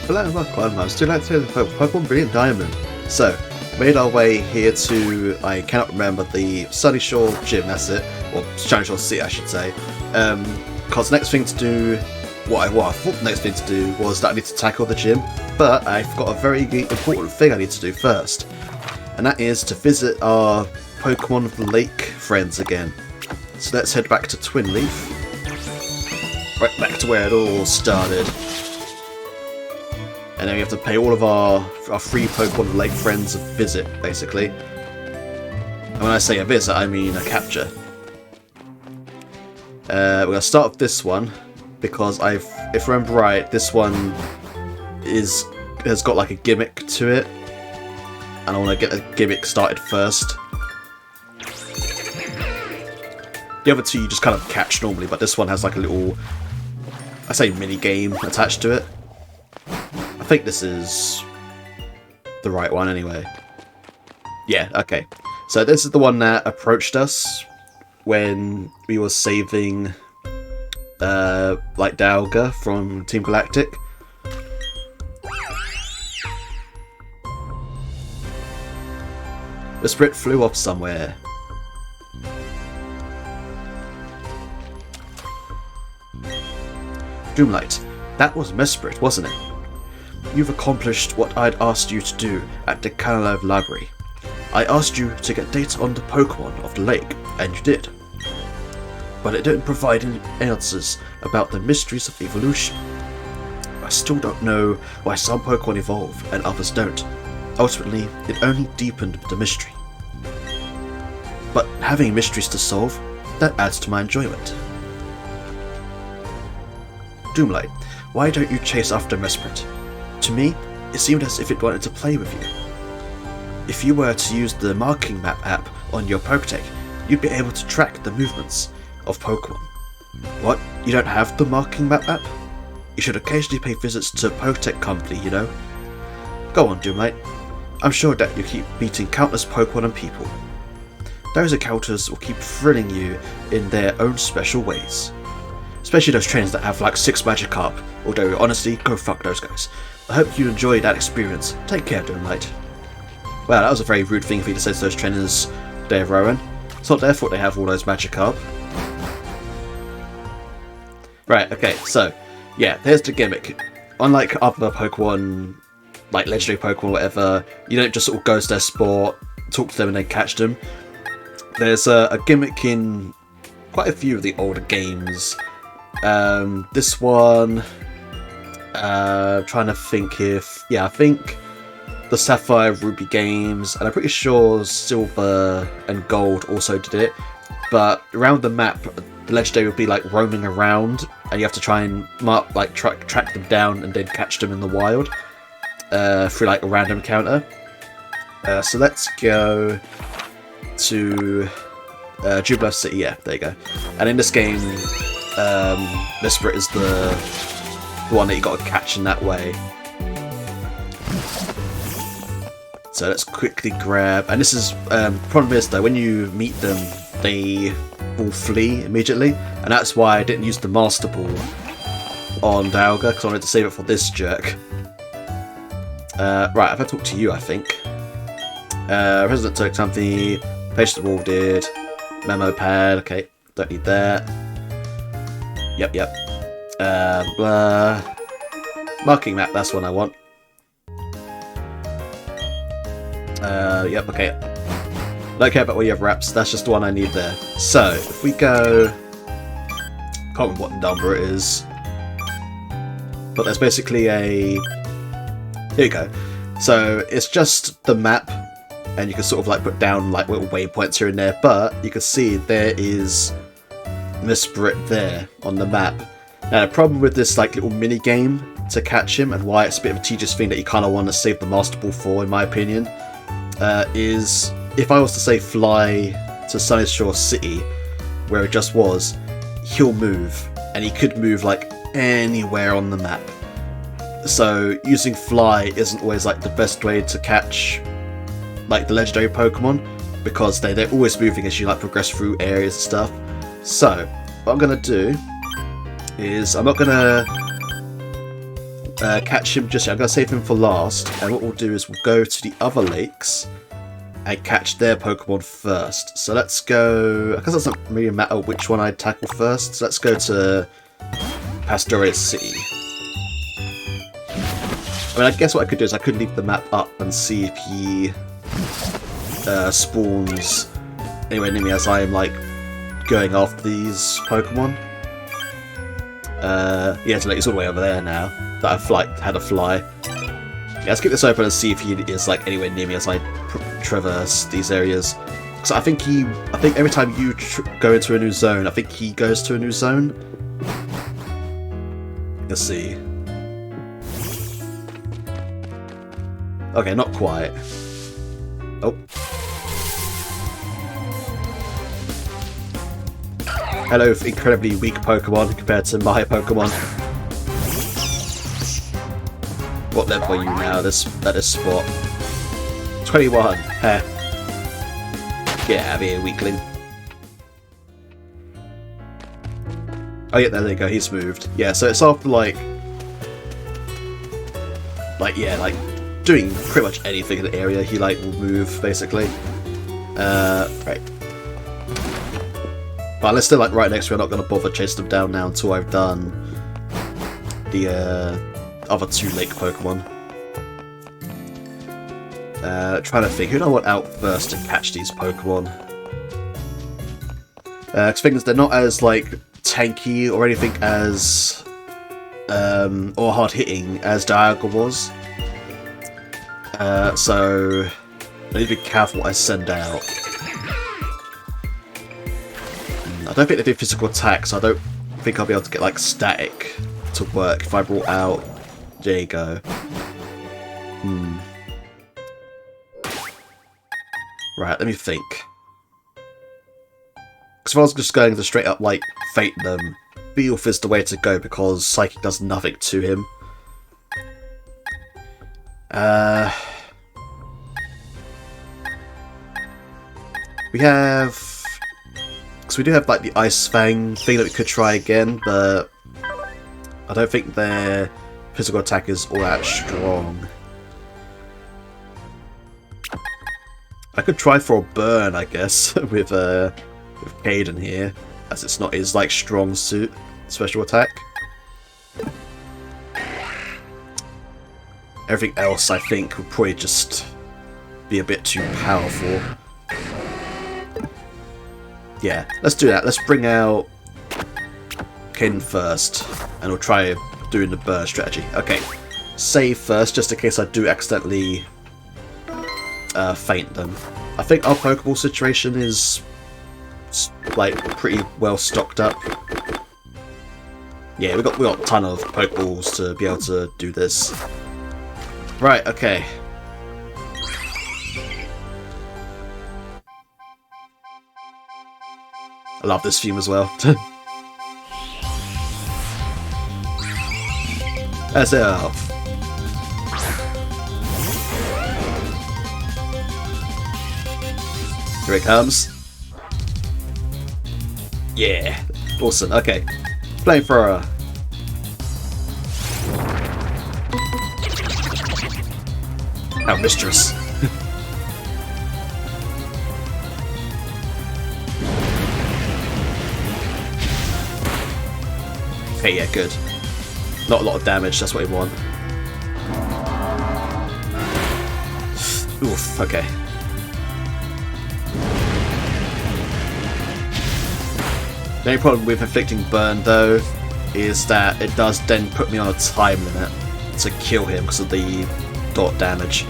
Hello, welcome. I'm still out here with Pokemon Brilliant Diamond. So, made our way here to, I cannot remember, the Sunny Shore Gym, that's it. Or Sunny Shore City, I should say. Because next thing to do, what I thought the next thing to do was that I need to tackle the gym, but I've got a very important thing I need to do first. And that is to visit our Pokemon of the Lake friends again. So let's head back to Twin Leaf. Right back to where it all started. And then we have to pay all of our free Pokemon of the Lake friends a visit, basically. And when I say a visit, I mean a capture. We're going to start with this one, because if I remember right, this one has got like a gimmick to it. And I want to get the gimmick started first. The other two you just kind of catch normally, but this one has like a little, I say mini game attached to it. I think this is the right one anyway. Yeah, okay. So this is the one that approached us when we were saving like Dialga from Team Galactic. The Sprit flew off somewhere. Doomlight, that was Mesprit, wasn't it? You've accomplished what I'd asked you to do at the Canalive Library. I asked you to get data on the Pokémon of the lake, and you did. But it didn't provide any answers about the mysteries of evolution. I still don't know why some Pokémon evolve and others don't. Ultimately, it only deepened the mystery. But having mysteries to solve, that adds to my enjoyment. Doomlight, why don't you chase after Mesprit? To me, it seemed as if it wanted to play with you. If you were to use the marking map app on your Pokétech, you'd be able to track the movements of Pokémon. What? You don't have the marking map app? You should occasionally pay visits to Pokétech Company, you know? Go on, Doomlight. I'm sure that you keep meeting countless Pokémon and people. Those encounters will keep thrilling you in their own special ways. Especially those trainers that have like 6 Magikarp, although honestly, go fuck those guys. I hope you enjoyed that experience. Take care, Doomlight. Wow, that was a very rude thing for you to say to those trainers there, Rowan. It's not their fault they have all those Magikarp. Right, okay, so, yeah, there's the gimmick. Unlike other Pokemon, like legendary Pokemon or whatever, you don't just sort of go to their sport, talk to them and then catch them. There's a gimmick in quite a few of the older games. This one, trying to think if, yeah, I think the Sapphire Ruby games, and I'm pretty sure Silver and Gold also did it, but around the map, the legendary will be like roaming around, and you have to try and track them down and then catch them in the wild, through like a random encounter. So let's go to Jubilee City, yeah, there you go. And in this game, Mesprit is the one that you got to catch in that way. So let's quickly grab, and this is, problem is though, when you meet them, they will flee immediately, and that's why I didn't use the Master Ball on Dialga, because I wanted to save it for this jerk. Right, I've had to talk to you, I think. Resident took something, Patient Rewarded, Memo Pad, okay, don't need that. Yep. Blah. Marking map, that's one I want. Yep, okay. Don't care about where you have wraps, that's just the one I need there. So, if we go... Can't remember what number it is. But there's basically a... Here you go. So, it's just the map, and you can sort of like put down like little waypoints here and there, but you can see there is Mesprit there on the map. Now the problem with this like little mini game to catch him, and why it's a bit of a tedious thing that you kind of want to save the Master Ball for, in my opinion, is if I was to say fly to Sunny Shore City, where it just was, he'll move, and he could move like anywhere on the map. So using fly isn't always like the best way to catch like the legendary Pokemon, because they're always moving as you like progress through areas and stuff. So what I'm gonna do is I'm not gonna catch him just yet. I'm going to save him for last, and what we'll do is we'll go to the other lakes and catch their Pokemon first. So let's go... I guess it doesn't really matter which one I tackle first, so let's go to Pastoria City. I mean, I guess what I could do is I could leave the map up and see if he spawns anywhere near me as I'm, like, going after these Pokemon. Yeah, so it's all the way over there now that I've had a fly. Yeah, let's keep this open and see if he is, like, anywhere near me as I traverse these areas. Because I think every time you go into a new zone, I think he goes to a new zone. Let's see. Okay, not quite. Oh. Hello, incredibly weak Pokemon compared to my Pokemon. What level are you now at this spot? 21. Heh. Get out of here, weakling. Oh yeah, there you go, he's moved. Yeah, so it's after like doing pretty much anything in the area, he like will move basically. Right. But unless they're like right next to me, I'm not going to bother chasing them down now until I've done the other two lake Pokemon. Trying to think, who do I want out first to catch these Pokemon? Because things, they're not as like tanky or anything as or hard hitting as Dialga was. So I need to be careful what I send out. I don't think they do physical attacks, so I don't think I'll be able to get like static to work if I brought out. There you go. Right, let me think. Because if I was just going to straight up like Fate them, Beelf is the way to go because Psychic does nothing to him. We have... Because we do have like the Ice Fang thing that we could try again, but I don't think their physical attack is all that strong. I could try for a burn, I guess, with Caden here, as it's not his like strong suit special attack. Everything else, I think, would probably just be a bit too powerful. Yeah, let's do that. Let's bring out Caden first, and we'll try doing the burn strategy. Okay, save first, just in case I do accidentally faint them. I think our Pokeball situation is like pretty well stocked up. Yeah, we got a ton of Pokeballs to be able to do this. Right, okay. I love this theme as well. As if. Here it comes. Yeah, awesome. Okay, Flamethrower. How mistress. Okay, yeah, good. Not a lot of damage, that's what we want. Oof, okay. The only problem with inflicting burn, though, is that it does then put me on a time limit to kill him because of the dot damage.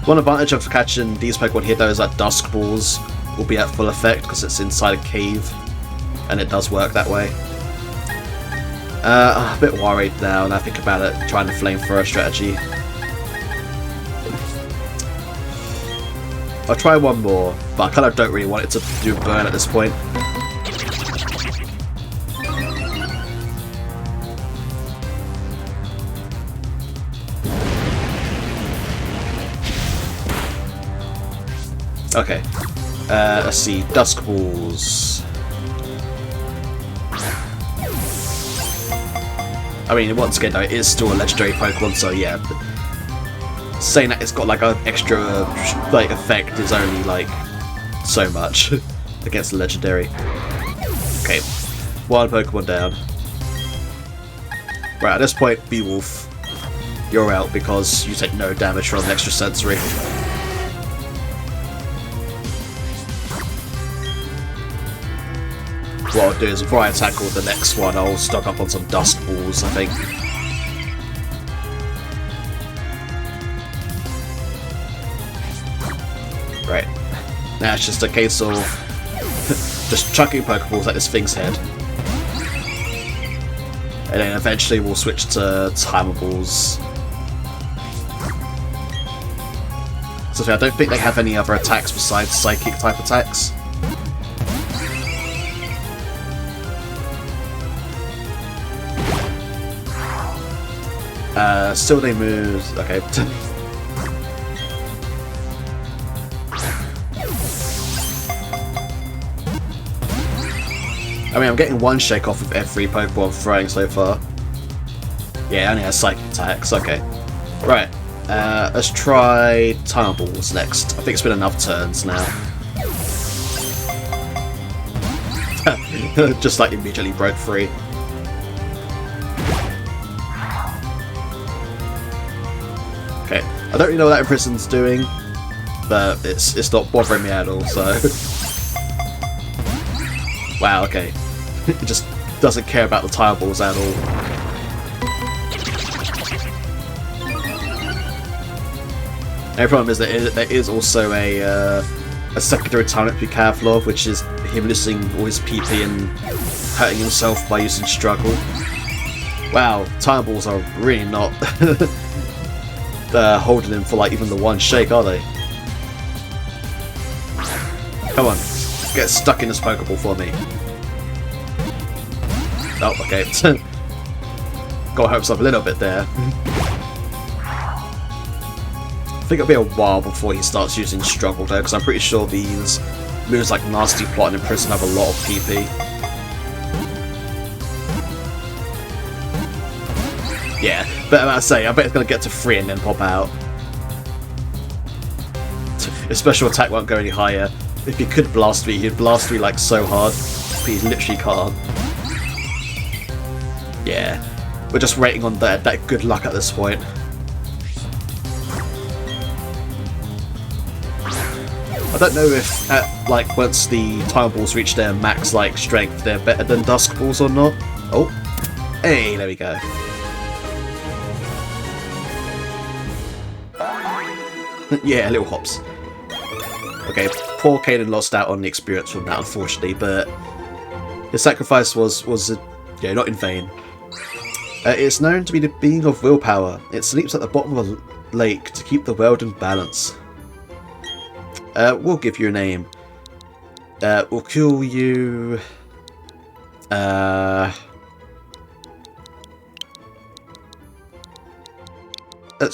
One advantage of catching these Pokemon here, though, is that Dusk Balls will be at full effect because it's inside a cave, and it does work that way. I'm a bit worried now, and I think about it, trying to Flamethrower strategy. I'll try one more, but I kind of don't really want it to do burn at this point. Okay, let's see, Dusk Balls. I mean, once again, though, it is still a legendary Pokemon, so yeah. Saying that it's got like an extra like effect is only like so much against the legendary. Okay, one Pokemon down. Right, at this point, Beowulf, you're out because you take no damage from extra sensory. What I'll do is before I tackle the next one, I'll stock up on some Dusk Balls, I think. Right. Now it's just a case of just chucking Pokeballs at this thing's head. And then eventually we'll switch to Timer Balls. So I don't think they have any other attacks besides Psychic type attacks. Still they move. Okay. I mean, I'm getting one shake off of every Pokemon I'm throwing so far. Yeah, it only has Psychic attacks. Okay. Right. Let's try Timer Balls next. I think it's been enough turns now. Just like immediately broke free. Okay, I don't really know what that Imprison's doing, but it's not bothering me at all, so... Wow, okay. It just doesn't care about the Timer Balls at all. The problem is that there is also a secondary talent to Kavlov, which is him losing all his PP and hurting himself by using Struggle. Wow, Timer Balls are really not holding him for like even the one shake, are they? Come on, get stuck in this Pokeball for me. Oh, okay. Gotta hope something a little bit there. I think it'll be a while before he starts using Struggle though, because I'm pretty sure these moves like Nasty Plot and Imprison have a lot of PP. Yeah, but I say, I bet it's going to get to 3 and then pop out. His special attack won't go any higher. If he could blast me, he'd blast me like so hard, but he literally can't. Yeah, we're just waiting on that good luck at this point. I don't know if like once the Timer Balls reach their max like strength, they're better than Dusk Balls or not. Oh, hey, there we go. Yeah, little hops. Okay, poor Kaden lost out on the experience from that, unfortunately, but his sacrifice was yeah, not in vain. It's known to be the being of willpower. It sleeps at the bottom of a lake to keep the world in balance. We'll give you a name. We'll call you... let's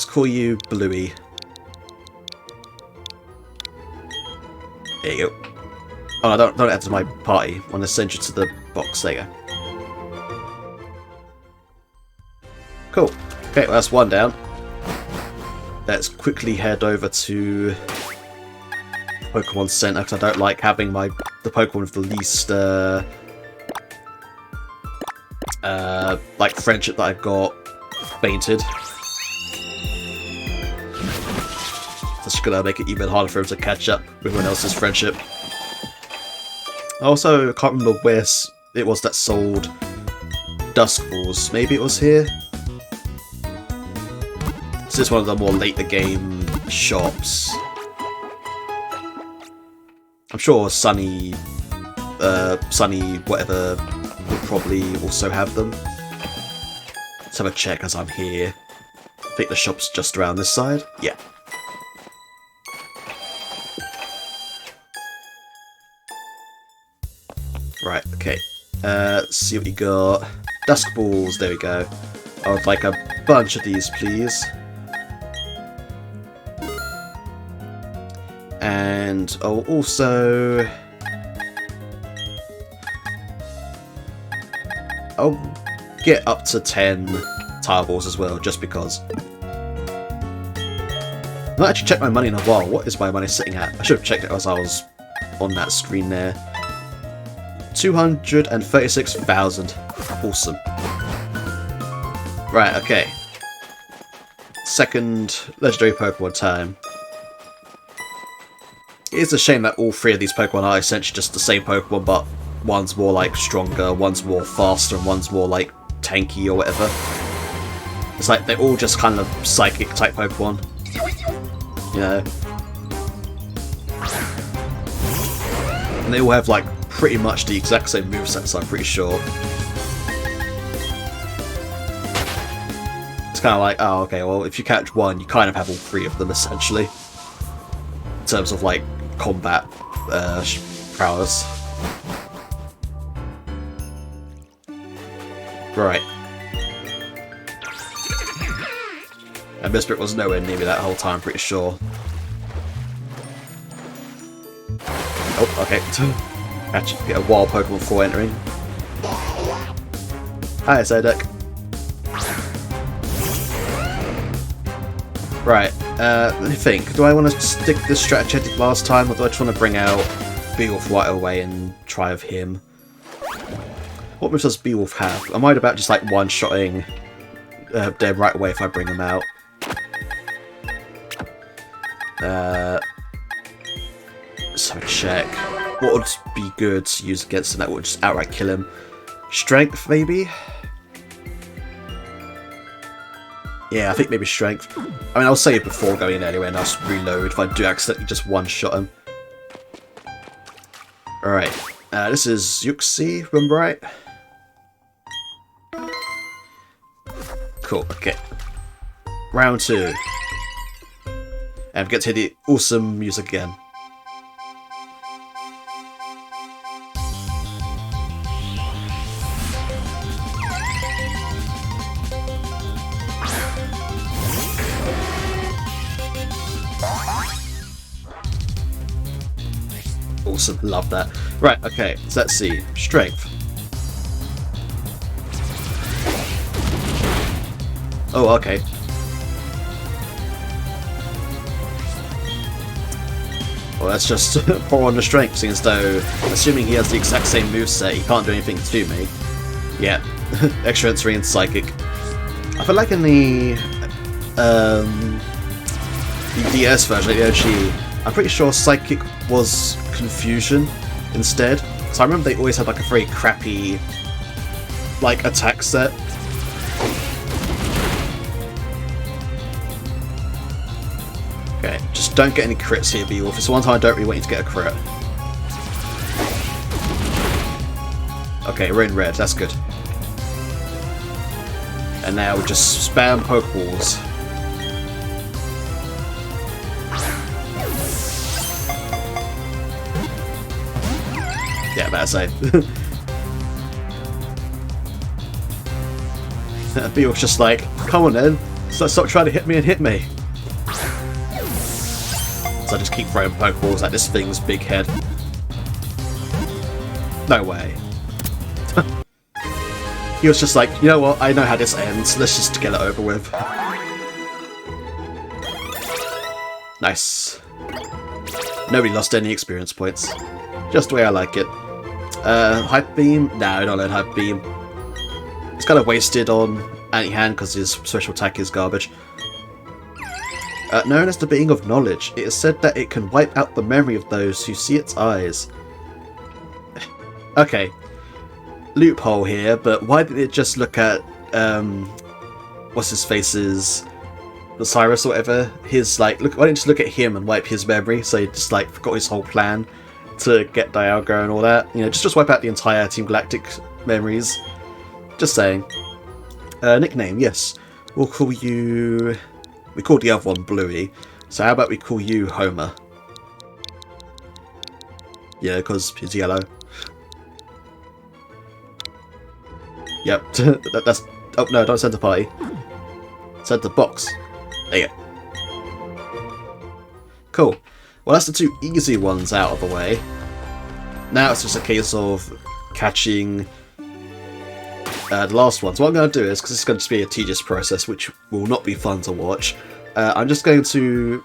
call you Bluey. There you go. Oh no, don't add to my party. I want to send you to the box. There you go. Cool. Okay, well, that's one down. Let's quickly head over to Pokemon Center, because I don't like having the Pokemon with the least like friendship that I've got fainted. That's gonna make it even harder for him to catch up with everyone else's friendship. Also, I can't remember where it was that sold Dusk Balls. Maybe it was here? This is one of the more later game shops. I'm sure Sunny whatever would probably also have them. Let's have a check as I'm here. I think the shop's just around this side. Yeah. Right, okay. Let's see what you got. Dusk Balls, there we go. I would like a bunch of these, please. And I'll also... get up to 10 tile balls as well, just because. I've not actually checked my money in a while. What is my money sitting at? I should have checked it as I was on that screen there. 236,000. Awesome. Right, okay. Second legendary Pokemon time. It is a shame that all three of these Pokemon are essentially just the same Pokemon, but one's more like stronger, one's more faster, and one's more like tanky or whatever. It's like they're all just kind of psychic type Pokemon. You know? And they all have like pretty much the exact same movesets, I'm pretty sure. It's kind of like, oh, okay, well, if you catch one, you kind of have all three of them, essentially. In terms of, like, combat prowess. Right. And Mistbrit was nowhere near me that whole time, I'm pretty sure. Oh, okay. Actually, get a wild Pokemon before entering. Hi, Zodek. Right, let me think. Do I want to stick this strategy I did last time, or do I just want to bring out Beowulf right away and try with him? What moves does Beowulf have? I'm worried about just like one-shotting them right away if I bring him out. Let's have a check. What would be good to use against him that would just outright kill him? Strength, maybe? Yeah, I think maybe strength. I mean, I'll save it before going in anyway, and I'll just reload if I do accidentally just one-shot him. Alright, this is Yuxi, remember right? Cool, okay. Round 2. And we get to hear the awesome music again. Awesome, love that. Right, okay, so let's see. Strength. Oh, okay. Well, that's just pour on the strength, seeing as though, assuming he has the exact same moveset, he can't do anything to me. Yeah, extra entry and psychic. I feel like in the DS version, the OG, I'm pretty sure psychic was confusion instead. So I remember they always had like a very crappy like attack set. Okay, just don't get any crits here, Beowulf. It's one time I don't really want you to get a crit. Okay, we're in red, that's good. And now we just spam Pokeballs. Yeah, better say. Beowulf's just like, come on then, so stop trying to hit me and hit me. So I just keep throwing Pokeballs at this thing's big head. No way. He was just like, you know what, I know how this ends, let's just get it over with. Nice. Nobody lost any experience points. Just the way I like it. Hype Beam? No, don't let Hype Beam. It's kind of wasted on Anti-Hand because his special attack is garbage. Known as the Being of Knowledge, it is said that it can wipe out the memory of those who see its eyes. Okay. Loophole here, but why didn't it just look at, what's his face's, Cyrus or whatever? His, like, look, why didn't you just look at him and wipe his memory, so he just, like, forgot his whole plan to get Dialga and all that? You know, just wipe out the entire Team Galactic memories. Just saying. Nickname, yes. We'll call you... We called the other one Bluey, so how about we call you Homer? Yeah, because he's yellow. Yep, that's... Oh, no, don't send the party. Send the box. There you go. Cool. Well, that's the two easy ones out of the way. Now it's just a case of catching the last one. So what I'm going to do is, because it's going to be a tedious process, which will not be fun to watch, I'm just going to,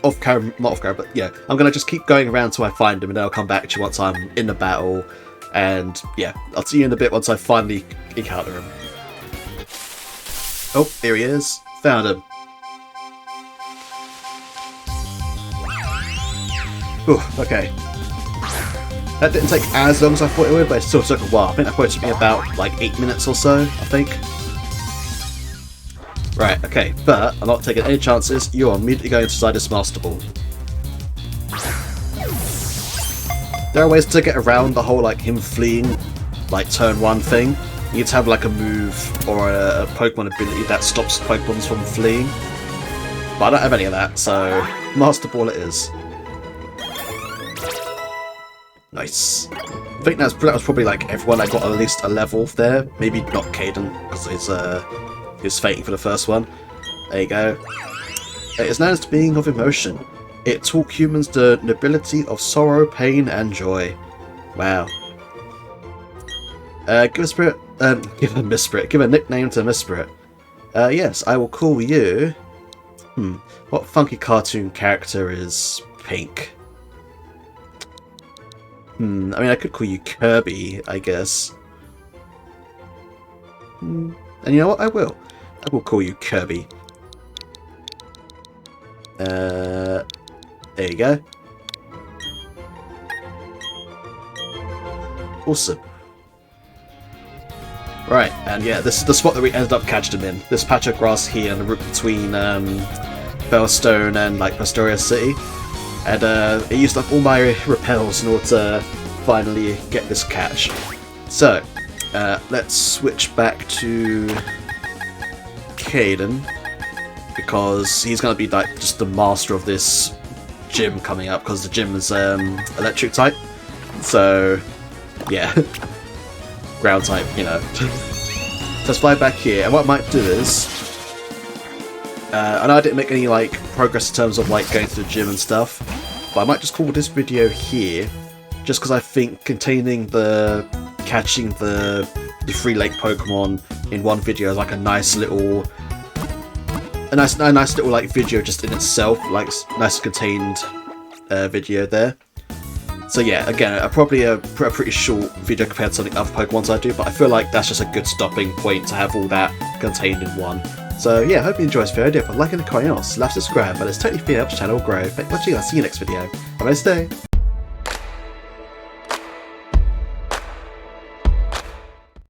not off camera, but yeah, I'm going to just keep going around till I find him, and then I'll come back to you once I'm in the battle, and yeah, I'll see you in a bit once I finally encounter him. Oh, here he is. Found him. Whew, okay. That didn't take as long as I thought it would, but it still took a while. I think that probably took me about like 8 minutes or so, I think. Right, okay, but I'm not taking any chances. You are immediately going inside this Master Ball. There are ways to get around the whole like him fleeing, like turn 1 thing. You need to have like a move or a Pokemon ability that stops Pokemons from fleeing. But I don't have any of that, so Master Ball it is. Nice. I think that was probably like everyone I got at least a level there. Maybe not Caden, because he's fating for the first one. There you go. It is known as the being of emotion. It taught humans the nobility of sorrow, pain, and joy. Wow. Give a spirit. Give a Misspirit. Give a nickname to Misspirit. Yes, I will call you. What funky cartoon character is pink? I mean, I could call you Kirby, I guess. And you know what? I will call you Kirby. There you go. Awesome. Right, and yeah, this is the spot that we ended up catching him in. This patch of grass here on the route between Bellstone and like Pastoria City. And it used up all my repels in order to finally get this catch. So, let's switch back to Caden, because he's going to be like just the master of this gym coming up, because the gym is electric type. So, yeah, ground type, you know. So let's fly back here, and what I might do is, I know I didn't make any like progress in terms of like going to the gym and stuff, but I might just call this video here, just because I think containing the catching the free lake Pokemon in one video is like a nice little like video just in itself, like nice contained video there. So yeah, again, probably a pretty short video compared to some of the other Pokemons I do, but I feel like that's just a good stopping point to have all that contained in one. So yeah, I hope you enjoyed this video. If you like and comment else, subscribe, but it's totally free to help the channel grow. Thanks for watching, I'll see you next video. Have a nice day.